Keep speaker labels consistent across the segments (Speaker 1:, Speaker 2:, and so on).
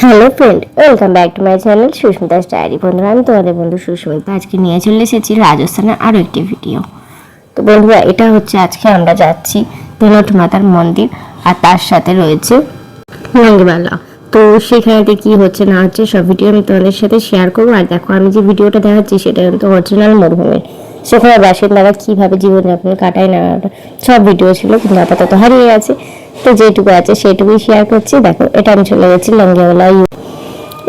Speaker 1: Hello friend, welcome back to my channel Susmita's diary. বন্ধুরা, আমি তোমাদের বন্ধু সুস্মিতা আজকে নিয়ে চলে এসেছি রাজস্থানের আরও একটি ভিডিও। তো বন্ধুরা, এটা হচ্ছে আজকে আমরা যাচ্ছি তেলট মাতার মন্দির, আর তার সাথে রয়েছে লঙ্গিমালা। তো সেখানেতে কি হচ্ছে না হচ্ছে সব ভিডিও আমি তোমাদের সাথে শেয়ার করবো। আর দেখো, আমি যে ভিডিওটা দেখাচ্ছি সেটা কিন্তু অরিজিনাল মরুভূমির। সেখানে বাসিন্দারা কীভাবে জীবনযাপন কাটায় না সব ভিডিও ছিল, কিন্তু আপাতত হারিয়ে গেছে। তো যেটুকু আছে সেইটুকুই শেয়ার করছি। দেখো, এটা আমি চলে গেছি লঙ্গিমালা।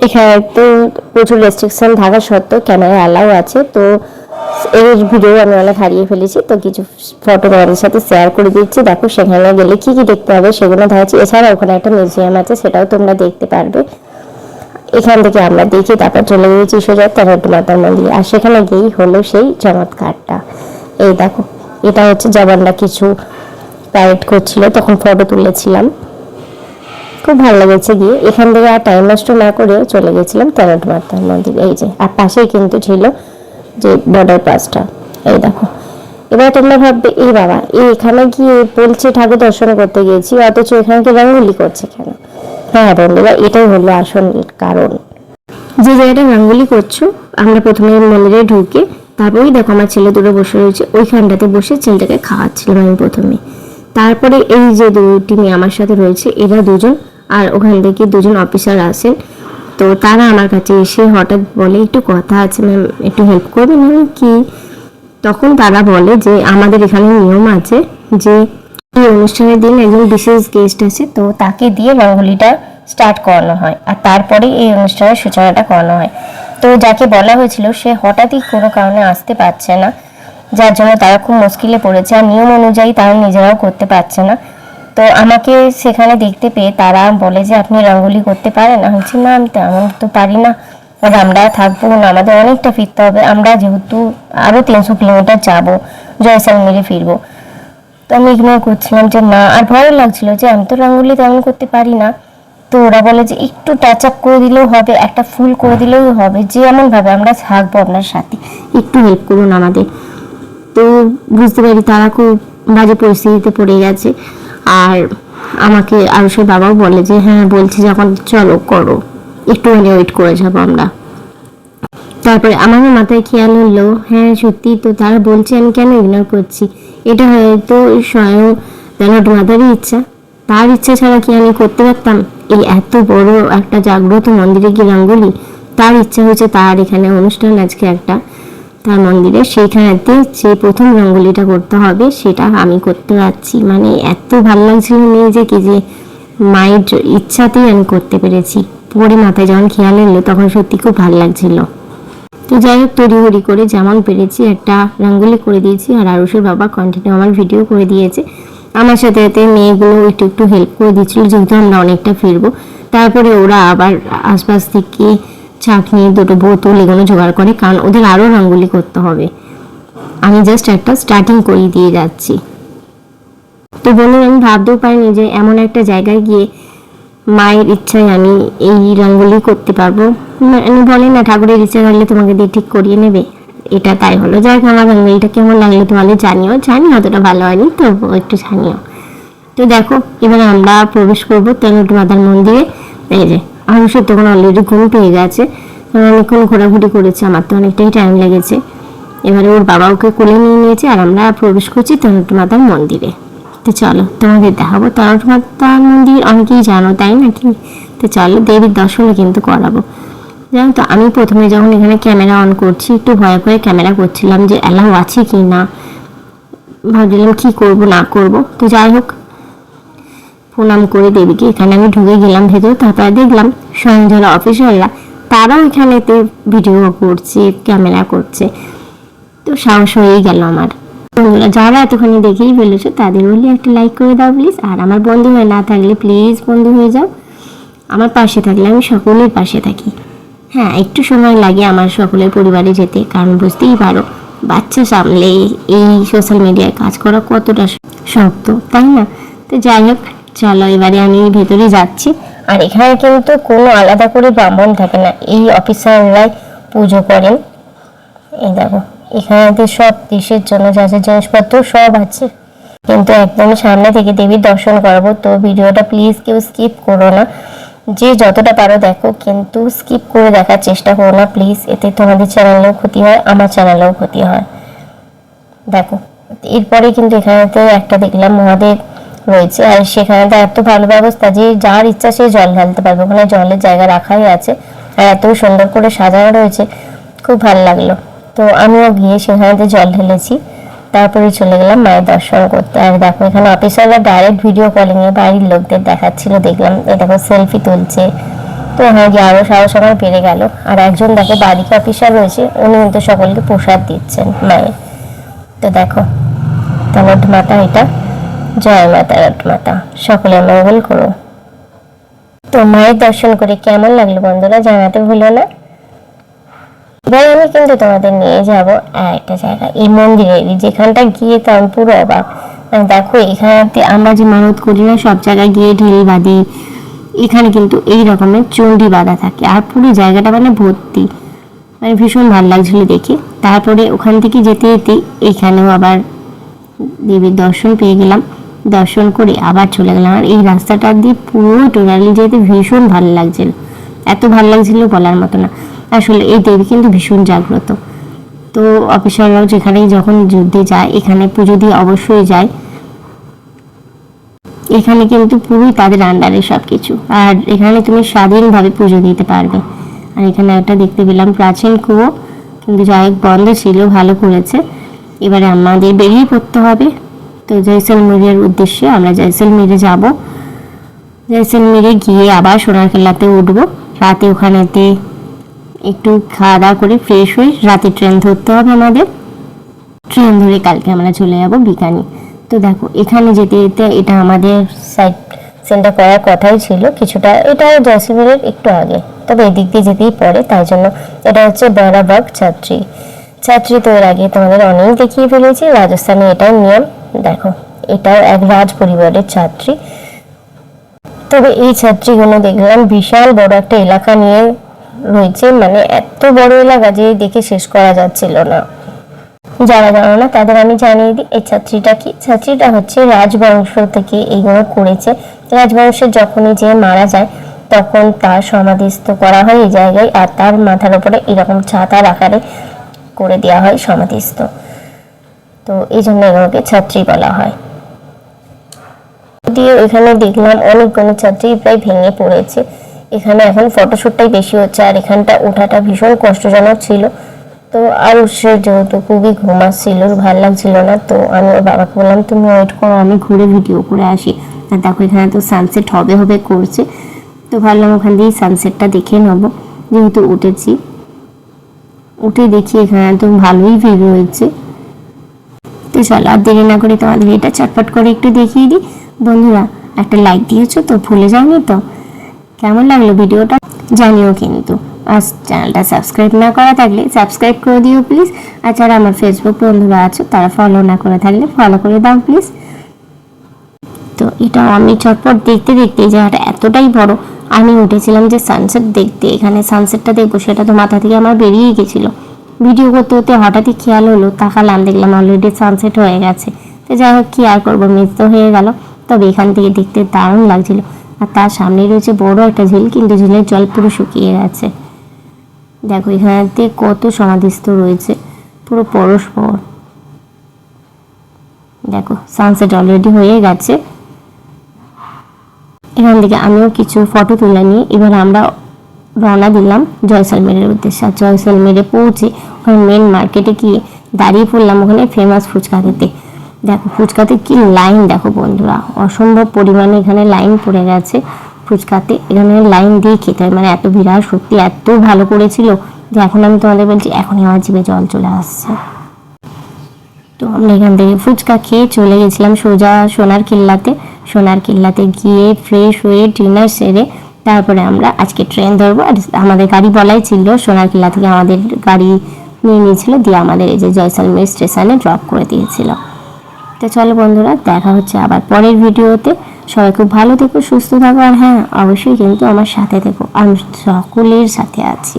Speaker 1: এখানে তো প্রচুর রেস্ট্রিকশন থাকা সত্ত্বেও ক্যামেরা অ্যালাউ আছে। তো এই ভিডিও আমি অনেক হারিয়ে ফেলেছি, তো কিছু ফটো তোমাদের সাথে শেয়ার করে দিচ্ছি। দেখো, সেখানে গেলে কি কি দেখতে হবে সেগুলো দেখাচ্ছি। এছাড়া ওখানে একটা মিউজিয়াম আছে, সেটাও তোমরা দেখতে পারবে। এখান থেকে আমরা দেখি, তারপর চলে গিয়েছি সোজা তেলট মাতার মন্দির। আর সেখানে গিয়েই হলো সেই চমৎকারটা। এই দেখো, এটা হচ্ছে জওয়ানরা কিছু প্যারেড করছিল, তখন ফটো তুলেছিলাম, খুব ভালো লেগেছে গিয়ে। এখান থেকে আর টাইম নষ্ট না করে চলে গেছিলাম তেলট মাতার মন্দির। এই যে, আর পাশেই কিন্তু ছিল যে বর্ডার পাসটা। এই দেখো, এবার তোমরা ভাববে এই বাবা এখানে গিয়ে বলছে ঠাকুর দর্শন করতে গিয়েছি, অথচ এখানে রঙ্গোলি করছে কেন? হ্যাঁ বন্ধুরা, এটাই হলো আসল কারণ। যে জায়গাটা রঙ্গোলি করছো, আমরা প্রথমে মন্দিরে ঢুকে তারপরেই দেখো আমার ছেলে দুটো বসে রয়েছে, ওইখানটাতে বসে ছেলেটাকে খাওয়াচ্ছিলাম আমি প্রথমে। তারপরে এই যে দুটি মেয়ে আমার সাথে রয়েছে, এরা দুজন, আর ওখান থেকে দুজন অফিসার আসেন। তো তারা আমার কাছে এসে হঠাৎ বলে একটু কথা আছে ম্যাম, একটু হেল্প করবেন। আমি কি? তখন তারা বলে যে আমাদের এখানে নিয়ম আছে যে এই অনুষ্ঠানের দিন একজন বিশেষ গেস্ট আছে, তো তাকে দিয়ে রঙ্গোলিটা স্টার্ট করানো হয়, আর তারপরে এই অনুষ্ঠানের সূচনাটা করানো হয়। তো যাকে বলা হয়েছিল সে হঠাৎই কোনো কারণে আসতে পারছে না, যার জন্য তারা খুব মুশকিলে পড়েছে, আর নিয়ম অনুযায়ী তারা নিজেরাও করতে পারছে না। তো আমাকে সেখানে দেখতে পেয়ে তারা বলে যে আপনি রঙ্গোলি করতে পারেন? আমি বলছি না, আমি তেমন তো পারি না, আর আমরা থাকবো না, আমাদের অনেকটা ফিরতে হবে, আমরা যেহেতু আরও 300 কিলোমিটার যাবো, জয়সালমেরে ফিরবো। তো আমি ইগনোর করছিলাম যে না, আর ভয় লাগছিল যে আমি তো রঙ্গোলি তেমন করতে পারি না। তো ওরা বলে যে একটু টাচ আপ করে দিলেও হবে, একটা ফুল করে দিলেও হবে, যে এমনভাবে আমরা থাকবো আপনার সাথে, একটু হেল্প করুন আমাদের। তো বুঝতে পারি তারা খুব বাজে পরিস্থিতিতে পড়ে গেছে। আর আমাকে আরও সে বাবাও বলে যে হ্যাঁ বলছি যখন চলো করো, একটুখানি ওয়েট করে যাবো আমরা। তারপরে আমার মাথায় খেয়াল হলো হ্যাঁ সত্যি তো, তারা বলছে আমি কেন ইগনোর করছি? এটা হয়তো স্বয়ং তেলট মাতারই ইচ্ছা, তার ইচ্ছা ছাড়া কি আমি করতে পারতাম? এই এত বড় একটা জাগ্রত মন্দিরে কি রঙ্গোলি? তার ইচ্ছা হয়েছে, তার এখানে অনুষ্ঠান আজকে একটা তার মন্দিরে, সেইখানেতে যে প্রথম রঙ্গোলিটা করতে হবে সেটা আমি করতে পারছি। মানে এত ভালো লাগছিল নিজেকে যে মায়ের ইচ্ছাতেই আমি করতে পেরেছি। পরে মাথায় যখন খেয়াল এলো তখন সত্যি খুব ভালো লাগছিল। তো যাই হোক, তড়িঘড়ি করে যেমন পেরেছি একটা রঙ্গোলি করে দিয়েছি, আর আরুষের বাবা কন্টিনিউ আমার ভিডিও করে দিয়েছে। আমার সাথে সাথে মেয়েগুলো একটু একটু হেল্প করে দিচ্ছিল, যেহেতু আমরা অনেকটা ফিরবো। তারপরে ওরা আবার আশপাশ থেকে চাটনি, দুটো বোতল এগুলো জোগাড় করে, কারণ ওদের আরও রঙ্গোলি করতে হবে। আমি জাস্ট একটা স্টার্টিং করিয়ে দিয়ে যাচ্ছি। তো বলুন, আমি ভাবতেও পারিনি যে এমন একটা জায়গায় গিয়ে মায়ের ইচ্ছায় আমি এই রঙ্গোলি করতে পারবো। মানে বলে না ঠাকুরের ইচ্ছা থাকলে তোমাকে দিয়ে ঠিক করিয়ে নেবে, এটা তাই হলো। যাই হোক, আমার রঙ্গোলিটা কেমন লাগলো তোমাদের জানিও, জানি অতটা ভালো হয়নি, তো একটু জানিও। তো দেখো, এবারে আমরা প্রবেশ করবো তেলট মাতার মন্দিরে। এই যে আরুষের তখন অলরেডি ঘুম পেয়ে গেছে, অনেকক্ষণ ঘোরাঘুরি করেছে, আমার তো অনেকটাই টাইম লেগেছে। এবারে ওর বাবা ওকে কোলে নিয়ে নিয়েছে, আর আমরা প্রবেশ করছি তেলট মাতার মন্দিরে। তো চলো তোমাদের দেখাবো তেলট মাতার মন্দির, অনেকেই জানো তাই নাকি? তো চলো, দেবীর দর্শনও কিন্তু করাবো। জানো তো, আমি প্রথমে যখন এখানে ক্যামেরা অন করছি একটু ভয়ে ভয়ে ক্যামেরা করছিলাম যে অ্যালাউ আছে কি না, ভাবছিলাম কি করব না করব। তো যাই হোক, প্রণাম করে দেবীকে এখানে আমি ঢুকে গেলাম ভেতর। তারপরে দেখলাম স্বয়ং যারা অফিসাররা তারাও এখানেতে ভিডিও করছে, ক্যামেরা করছে। তো সাহস হয়েই গেল আমার। বন্ধুরা, যারা এতখানি দেখেই ফেলেছো তাদের বলি একটা লাইক করে দাও প্লিজ। আর আমার বন্ধু হয়ে না থাকলে প্লিজ বন্ধু হয়ে যাও। আমার পাশে থাকলে আমি সকলের পাশে থাকি। হ্যাঁ, একটু সময় লাগে আমার সকলের পরিবারে যেতে, কারণ বুঝতেই পারো বাচ্চা সামলে এই সোশ্যাল মিডিয়ায় কাজ করা কতটা শক্ত, তাই না? তো যাই হোক, চলো এবারে আমি ভেতরে যাচ্ছি। আর এখানে কিন্তু কোনো আলাদা করে ব্রাহ্মণ থাকে না, এই অফিসাররাই পুজো করেন। এই দেখো, এখানে সব দেশের জন্য যা যা জিনিসপত্র সব আছে, কিন্তু একদম সামনে থেকে দেবীর দর্শন করাবো। তো ভিডিওটা প্লিজ কেউ স্কিপ করো না, যে যতটা পারো দেখো, কিন্তু স্কিপ করে দেখার চেষ্টা করো না প্লিজ, এতে তোমাদের চ্যানেলেও ক্ষতি হয়, আমার চ্যানেলেও ক্ষতি হয়। দেখো এরপরে কিন্তু এখানেতে একটা দেখলাম মহাদেব রয়েছে, আর সেখানেতে এত ভালো ব্যবস্থা যে যার ইচ্ছা সে জল ঢালতে পারবে, ওখানে জলের জায়গা রাখাই আছে, আর এত সুন্দর করে সাজানো রয়েছে, খুব ভালো লাগলো। তো আমিও গিয়ে সেখানেতে জল ঢেলেছি, তারপরে চলে গেলাম মায়ের দর্শন করতে। আর দেখো এখানে অফিসাররা ডাইরেক্ট ভিডিও কলিং এ বাড়ির লোকদের দেখাচ্ছিল, দেখলাম এ দেখো সেলফি তুলছে। তো হ্যাঁ, গিয়ে আরো সাহস আমার বেড়ে গেল। আর একজন দেখো বাড়িতে অফিসার রয়েছে, উনি কিন্তু সকলকে প্রসাদ দিচ্ছেন মায়ের। তো দেখো তলট মাতা, এটা জয় মা তলট মাতা, সকলে মঙ্গল করো। তো মায়ের দর্শন করে কেমন লাগলো বন্ধুরা জানাতে ভুলো না। এবার আমি কিন্তু তোমাদের নিয়ে যাব একটা জায়গা, এই মন্দিরে, যেখানটা গিয়ে তো আমি পুরো অবাক। দেখো এখানে আমরা যে মানত করি না, সব জায়গায় গিয়ে ঢেল বাঁধি, এখানে কিন্তু এই রকমের চণ্ডী বাঁধা থাকে, আর পুরো জায়গাটা মানে ভর্তি, মানে ভীষণ ভালো লাগছিল দেখে। তারপরে ওখান থেকে যেতে যেতে এখানেও আবার দেবীর দর্শন পেয়ে গেলাম, দর্শন করে আবার চলে গেলাম। আর এই রাস্তাটা দিয়ে পুরো টোটালি যেতে ভীষণ ভালো লাগছিল, এত ভালো লাগছিল বলার মতো না। আসলে এই দেবী কিন্তু ভীষণ জাগ্রত। তো অফিসাররাও যেখানেই যখন যুদ্ধে যায়, এখানে পুজো দিয়ে অবশ্যই যায়। এখানে কিন্তু পুরোই তাদের আন্ডারে সব কিছু, আর এখানে তুমি স্বাধীনভাবে পুজো দিতে পারবে। আর এখানে একটা দেখতে পেলাম প্রাচীন কুয়ো, কিন্তু যাই হোক বন্ধ ছিল, ভালো করেছে। এবারে আমাদের বেরিয়ে পড়তে হবে। তো জয়সলমীরের উদ্দেশ্যে আমরা জয়সলমীরে যাব। জয়সলমীরে গিয়ে আবার সোনারকেল্লাতে উঠবো, রাতে ওখানেতে একটু খাওয়া দাওয়া করে ফ্রেশ হয়ে রাতে ট্রেন ধরতে হবে আমাদের। ট্রেন ধরে কালকে আমরা চলে যাব বিকানি। তো দেখো এখানে যেতে যেতে এটা আমাদের সাইড সেন্টার করার কথাই ছিল কিছুটা, এটা জয়সলমীরের একটু আগে, তবে এদিক দিয়ে যেতেই পড়ে, তাই জন্য এটা হচ্ছে বরাবাগ ছাত্রী। ছাত্রী তো এর আগে তোমাদের অনেক দেখিয়ে ফেলেছি, রাজস্থানে এটাই নিয়ম। দেখো এটাও এক রাজ পরিবারের ছাত্রী। তবে এই ছাত্রীগুলো দেখলাম বিশাল বড় একটা এলাকা নিয়ে রয়েছে, মানে এত বড় এলাকা যে দেখে শেষ করা যাচ্ছিল না। যারা জানো না তাদের আমি জানিয়ে দিই, এই ছাত্রীটা কি, ছাত্রীটা হচ্ছে রাজবংশ থেকে এইগুলো করেছে। রাজবংশের যখনই যে মারা যায় তখন তার সমাধিস্থ করা হয় এই জায়গায়, আর তার মাথার উপরে এরকম ছাতার আকারে করে দেওয়া হয় সমাধিস্থ। তো এই জন্য এগুলোকে ছাত্রী বলা হয়। দিয়ে এখানে দেখলাম অনেকগুলো ছাত্রী প্রায় ভেঙে পড়েছে। এখানে এখন ফটোশুটটাই বেশি হচ্ছে, আর এখানটা ওঠাটা ভীষণ কষ্টজনক ছিল। তো আর সে যেহেতু খুবই ঘুমাচ্ছিল, ভালো লাগছিল না, তো আমি ওর বাবাকে বললাম তুমি ওয়েট করো, আমি ঘুরে ভিডিও করে আসি। আর দেখো এখানে তো সানসেট হবে হবে করছে, তো ভাবলাম ওখান দিয়ে সানসেটটা দেখে নেবো, যেহেতু উঠেছি। উঠে দেখি এখানে তো ভালোই ভিড় রয়েছে। তো চলো আর দেরি না করে তোমাদের এটা চটপট করে একটু দেখিয়ে দিই। বন্ধুরা একটা লাইক দিয়েছো তো, ভুলে যাওনি তো? কেমন লাগলো ভিডিওটা জানিও কিন্তু। আর চ্যানেলটা সাবস্ক্রাইব না করা থাকলে সাবস্ক্রাইব করে দিও প্লিজ। আর যারা আমার ফেসবুক বন্ধুরা আছো তারা ফলো না করে থাকলে ফলো করে দাও প্লিজ। তো এটা আমি চটপট দেখতে দেখতে, জায়গাটা এতটাই বড়, আমি উঠেছিলাম যে সানসেট দেখতে, এখানে সানসেটটা দেখবো, সেটা তো মাথা থেকে আমার বেরিয়ে গেছিলো। ভিডিও করতে করতে হঠাৎই খেয়াল হলো, তাকালাম, দেখলাম অলরেডি সানসেট হয়ে গেছে। তো যাই হোক কি আর করবো, মিস তো হয়ে গেল। তবে এখান থেকে দেখতে দারুণ লাগছিল। আর তার সামনে রয়েছে বড় একটা ঝিল, কিন্তু ঝিলের জল পুরো শুকিয়ে গেছে। দেখো এখানেতে কত সমাধিস্থ রয়েছে পুরো পরস্পর। দেখো সানসেট অলরেডি হয়ে গেছে। এখান থেকে আমিও কিছু ফটো তুলে নিয়ে এবার আমরা রওনা দিলাম জয়সলমীরের উদ্দেশ্যে। আর জয়সলমীরে পৌঁছে ওখানে মেন মার্কেটে গিয়ে দাঁড়িয়ে পড়লাম ওখানে ফেমাস ফুচকা খেতে। দেখো ফুচকাতে কি লাইন, দেখো বন্ধুরা অসম্ভব পরিমাণে এখানে লাইন পড়ে গেছে ফুচকাতে। এখানে লাইন দিয়ে খেতে হয়, মানে এত ভিড়, সত্যি এত ভালো করেছিল যে এখন আমি তোমাদের বলছি এখনই আমার জিভে জল চলে আসছে। তো আমরা এখান থেকে ফুচকা খেয়ে চলে গেছিলাম সোজা সোনার কেল্লাতে। সোনার কেল্লাতে গিয়ে ফ্রেশ হয়ে ডিনার সেরে তারপরে আমরা আজকে ট্রেন ধরবো। আর আমাদের গাড়ি বলাই ছিল, সোনার কেল্লা থেকে আমাদের গাড়ি নিয়ে নিয়েছিল, দিয়ে আমাদের এই যে জয়সলমীর স্টেশনে ড্রপ করে দিয়েছিল। তো চলো বন্ধুরা, দেখা হচ্ছে আবার পরের ভিডিওতে। সবাই খুব ভালো থেকো, সুস্থ থাকো, আর হ্যাঁ অবশ্যই কিন্তু আমার সাথে থেকো, আমি সকলের সাথে আছি।